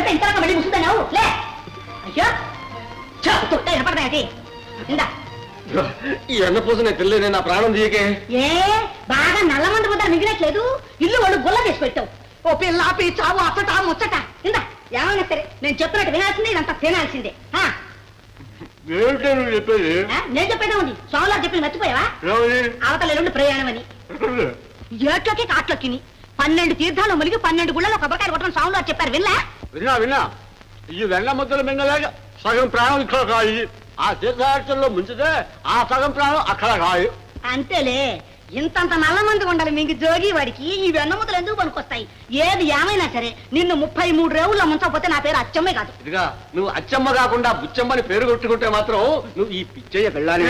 లేకపోతే ఇంత మళ్ళీ ముసుగుతున్నావు లే. అయ్యో తొట్టే వినపడతాయి ఇందా. ఈ అన్నపూస నేను తెలియదే, నా ప్రాణం తీయకే. ఏ బాగా నల్ల మంది ముద్ద మిగిలట్లేదు, ఇల్లు వాడు గుల్ల చేసి పెట్టావు. ఓ పిల్ల చావు అచ్చట ముచ్చట ఇందా. ఏమైనా సరే నేను చెప్పినట్టు వినాల్సిందే, ఇదంతా తినాల్సిందే. ఏమిటో నువ్వు చెప్పేది? నేను చెప్పేదే ఉంది, సోమవారం చెప్పి మర్చిపోయావా? అవతల ఎల్లుండి ప్రయాణం అని. ఏట్లోకి కాట్లోకి 12 తీర్థాలు ములిగి 12 గుళ్ళలో కొబ్బరికాయ కొట్టడం సోమవారం చెప్పారు, విన్నా? విన్నా. ఈ వెన్న ముద్దలు మింగలేక సగం ప్రాణం ఇక్కడ కాయి, ఆ తీర్థయాత్రలో ముంచితే ఆ సగం ప్రాణం అక్కడ కాయి. అంతేలే, ఇంతంత నల్ల మంది ఉండాలి మీకు జోగి వాడికి. ఈ వెన్న ముద్దలు ఎందుకు పనికొస్తాయి? ఏది ఏమైనా సరే నిన్ను 33 రేవుల్లో ముంచకపోతే నా పేరు అచ్చమ్మే కాదు. ఇదిగా నువ్వు అచ్చమ్మ కాకుండా బుచ్చమ్మని పేరు కొట్టుకుంటే మాత్రం నువ్వు ఈ పిచ్చయ్య వెళ్ళాలి.